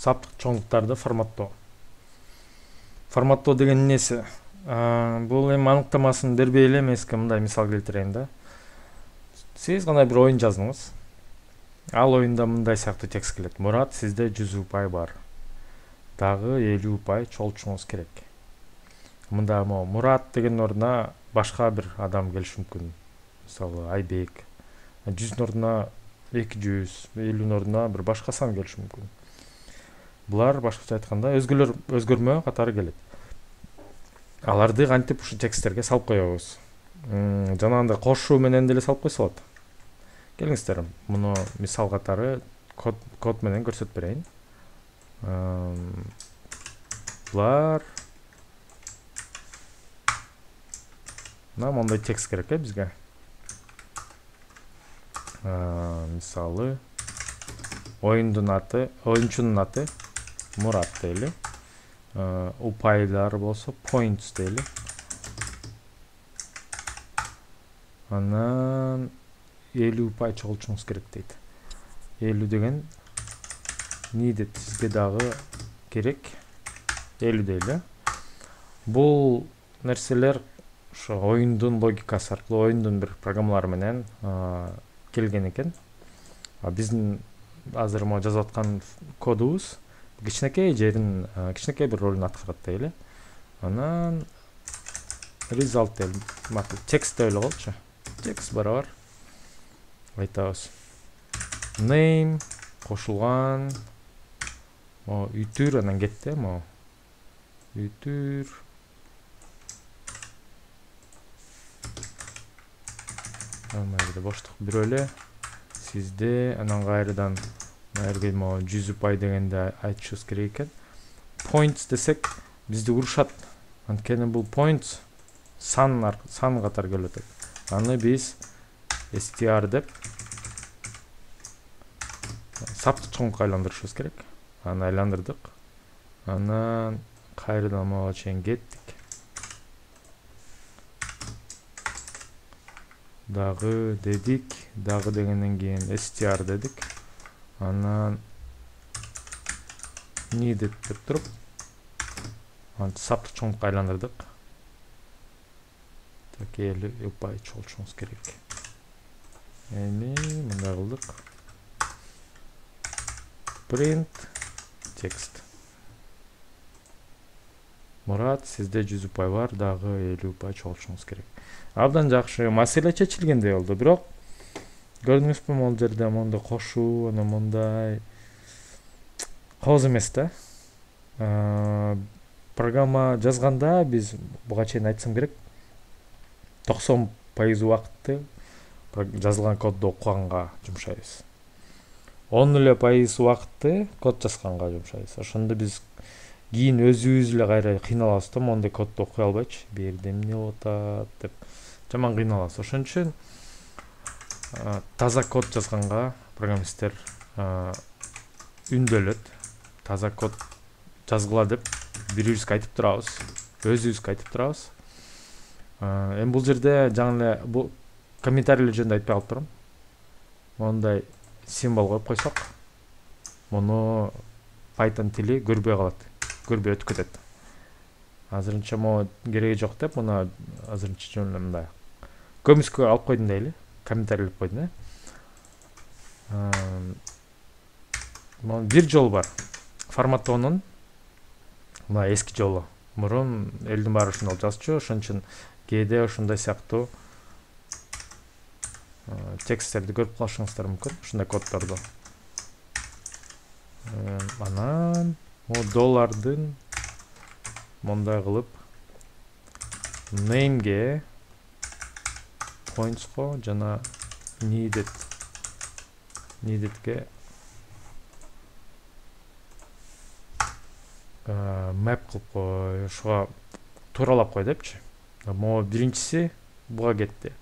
саптык чоңдуктарды форматтоо деген эмнеси? Бул эми аныктамасын бербей эле эмеске мындай мисал келтирейин да. Сиз кандай бир оюн жаздыңыз. Ал оюнда мындай сыяктуу текст келет. Мурат, сизде 100 упай бар. Дагы 50 упай чогултушуңуз керек. Мында Мурат деген ордуна башка бир адам келиши мүмкүн. Мисалы Айбек. 100 ордуна 200, 50 ордуна бир башка сан келиши мүмкүн. Булар башкача айтканда өзгөлөр өзгөрмө катары келет. Аларды кантип ушу тексттерге салып коебуз. Жанагындай кошуу менен деле салып койсо болот. Келиңиздер, муну мисал катары код менен көрсөтүп берейин. Булар мондай текст керек бизге. Мисалы оюнчунун аты Мурат дейли. Упайлар болсо points дейли. Анан 50 упай чогултушуңуз керек дейт. 50 деген needed, сизге дагы керек 50 дейли. Бул нерселер ошо оюндун логикасы аркылуу, оюндун бир программалары менен келген экен. Биздин азыр жазып аткан кодубуз кичинекей жерин, кичинекей бир ролун аткарат дейли. Анан result дейли. Макул текст деп эле коелучу. Текст барабар айтабыз. Name кошулган. Үтүр анан кетти, үтүр. Анан боштук бирөө эле. Сизде анан кайрадан Эрге 100 упай дегенде айтышыбыз керек экен. Points десек, бизди урушат. Анткени бул points сан катары келет. Аны биз str деп саптык чоңдукка айландырышыбыз керек. Аны айландырдык. Анан кайрадан мага чейин кеттик. Дагы дедик, дагы дегенден кийин str дедик. Анан needed деп туруп, саптык чоңдукка айландырдык. Так, 50 упай чогултушуңуз керек. Эми мындай кылдык. Print text. Мурат, сизде 100 упай бар, дагы 50 упай чогултушуңуз керек. Абдан жакшы маселе чечилгендей болду, бирок көрдүңүзбү, могул жерде мондай кошуу, анан мондай кооз эмес да. Программа жазганда биз буга чейин айтсам керек, 90% убакытты жазылган кодду окуганга жумшайбыз. 10% убакытты код жазганга жумшайбыз. Ошондо биз кийин өзүбүз эле кайра кыйналабыз да, мондай кодду окуй албайчы, бу жерде эмне болуп атат деп жаман кыйналабыз. Ошон үчүн таза код жазганга программисттер үндөлөт. Таза код жазгыла деп бирибизге айтып турабыз, өзүбүзгө айтып турабыз. Эми бул жерде жаңы эле бул комментарийлер жөнүндө айтпай калып турам. Мондай символ коюп койсок, муну Python тили көрбөй калат, көрбөй өтүп кетет. Азырынча кереги жок деп, муну азырынча жөн эле мындай көмүскө алып койдум дейли, комментарийлеп койдум. Бир жол бар. Форматтоонун мына эски жолу. Мурун элдин баары ушундой жазчу, ошон үчүн кээде ошондой сыяктуу тексттерди көрүп калышыңыздар мүмкүн, ушундай коддорду. Анан доллардын мондай кылып name'ге, points'ко жана needed'ге map кылып кой, ошого тууралап кой депчи. Могу биринчиси буга кетти.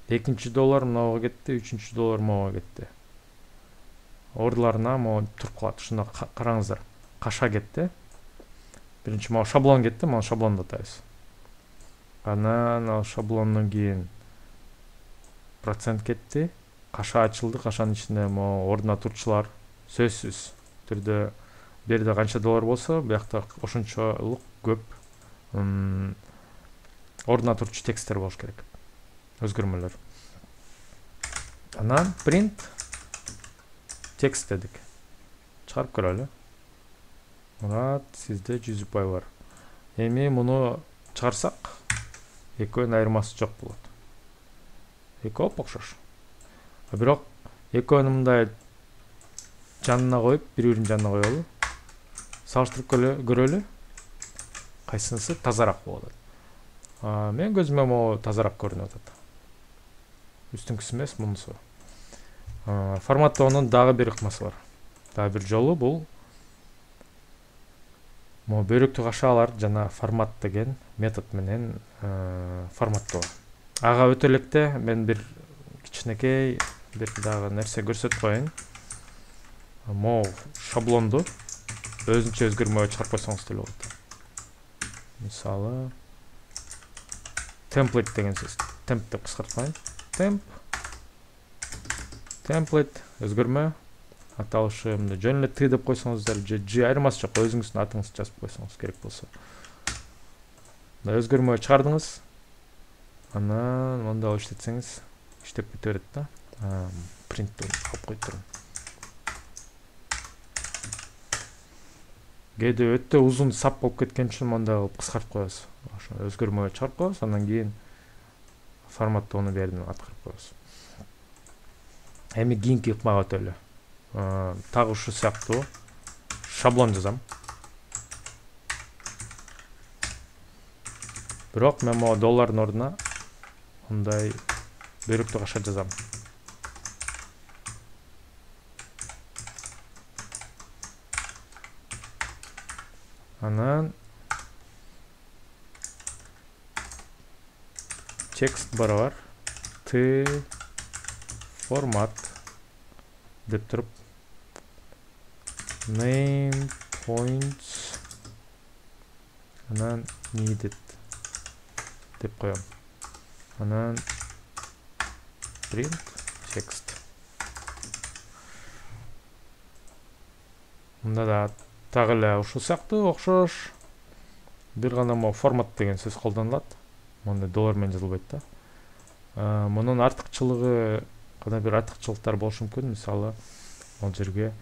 Экинчи доллар мынага кетти, үчүнчү доллар мага кетти. Ордуларына туруп калат. Ушунда караңыздар. Каша кетти. Биринчи шаблон кетти, мына шаблонду атайбыз. Анан ал шаблондон кийин процент кетти. Каша ачылды, кашанын ичинде ордуна турчулар сөзсүз түрдө бул жерде канча доллар болсо, буякта ошончолук көп ордуна турчу тексттер болуш керек, өзгөрмөлөр. Анан print текст дедик. Чыгарып көрөлү. Мурат, сизде 100 ұпай бар. Эми муну чыгарсак, экөөнүн айырмасы жок болот. Экөө окшош. Бирок экөөнүн мындай жанына коюп, бири-биринин жанына коелу. Салыштырып көрөлү. Кайсынысы тазараак болот. Мен көзүмө могу тазараак көрүнүп атат. Үстүңкүсү эмес, мунусу. Форматтоонун дагы бир ыкмасы бар. Дагы бир жолу бул могу бөйрөктүк кашалар жана формат деген метод менен форматтоо. Ага өтө электе мен бир кичинекей бир дагы нерсе көрсөтүп коеюн. Могу шаблонду өзүнчө өзгөрмөй чыгарып койсоңуз деле болот. Мисалы, template деген сөз. Temp деп кыскартпайын. Template өзгөрмө аталышы мындай жөн эле T деп койсоңуздар, же айырмасы жок, өзүңүздүн атыңызды жазып койсоңуз керек болсо. Мындай өзгөрмө чыгардыңыз. Анан мындай иштетсеңиз, иштеп кете берет да. Принттен алып коюп турам. Кээде өтө узун сап болуп кеткен үчүн мындай кылып кыскартып коебуз. Ошо өзгөрмө чыгарып коебуз, андан кийин форматтоону бердин аткарып коебуз. Эми кийинки ыкмага өтөлү. Тагы ушу сыяктуу шаблон жазам. Бирок мен могу доллардын ордуна мындай бөйрөктүк каша жазам. Анан текст барабар T формат деп туруп name points анан needed деп коем. Анан print text. Мында да тагы эле ушул сыяктуу окшош. Бир гана могу формат деген сөз колдонулат. Мында доллар менен жазылбайт да. Мунун артыкчылыгы, кандай бир артыкчылыктар болушу мүмкүн. Мисалы, бул жерге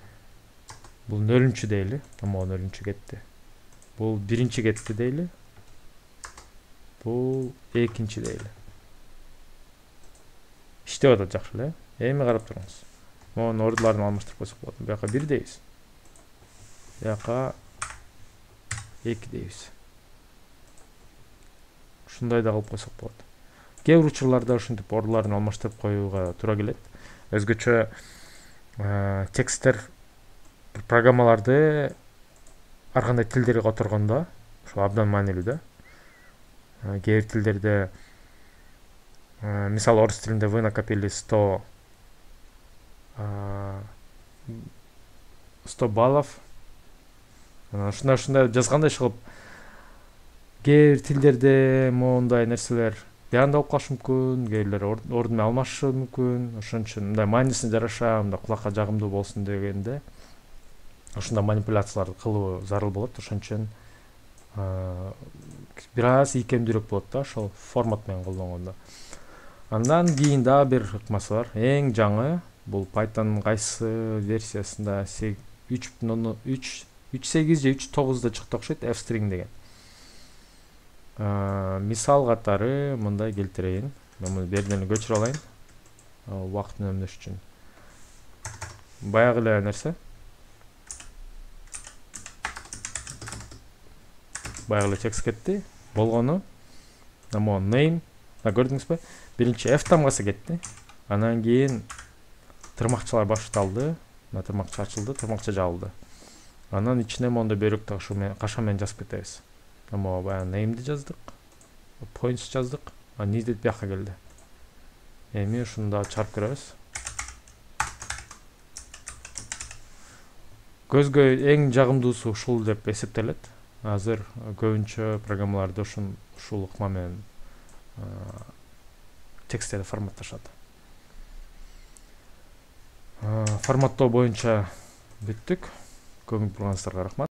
бул 0-чү дейли, могу 0-чү кетти. Бул 1-чи кетти дейли. Бул 2-чи дейли. Иштеп атат жакшы эле. Эми карап туруңуз. Монун ордуларын алмаштырып койсок болот. Буяка 1 дейбиз. Буяка 2 дейбиз. Ушундай да кылып койсок болот. Кээ бир учурларда ушинтип ордуларын алмаштырып коюуга туура келет. Өзгөчө тексттер программаларды ар кандай тилдерге которгондо ошол абдан маанилүү да. Кээ бир тилдерде мисалы орус тилинде вы накопили 100 баллов. Ушундай жазгандай кылып кээ бир тилдерде моундай нерселер баяндалып калышы мүмкүн, кээ бирлер ордун менен алмашышы мүмкүн. Ошон үчүн мындай маанисине жараша, мындай кулакка жагымдуу болсун дегенде ушундай манипуляцияларды кылуу зарыл болот. Ошон үчүн бир аз ийкемдүүрөөк болот да, ошол формат менен колдонгондо. Андан кийин дагы бир ыкмасы бар. Эң жаңы бул Python'ун кайсы версиясында 3.3 3.8 же 3.9да чыкты окшойт, f-string деген. Мисал катары мындай келтирейин. Мен муну берден көчүрүп алайын. Убакытын өнөмдөш үчүн. Баягы эле нерсе. Баягы эле текст кетти. Болгону. Нamo name. Көрдүңүзбү? Биринчи f тамгасы кетти. Анан кийин тырмакчалар башталды. Тырмакча ачылды, тырмакча жабылды. Анан ичине монда бөйрөктүк каша менен жазып кетебиз. Ama bayağı name'di жаздык, points жаздык, needed бияка келди. Эми ушунда чарп көрөбүз. Көзгө эң жагымдуусу ушул деп эсептелет. Азыр көбүнчө программаларды ушул ыкма менен тексттерди форматташат. Форматтоо боюнча бүттүк. көңүл бурганыңыздарга рахмат.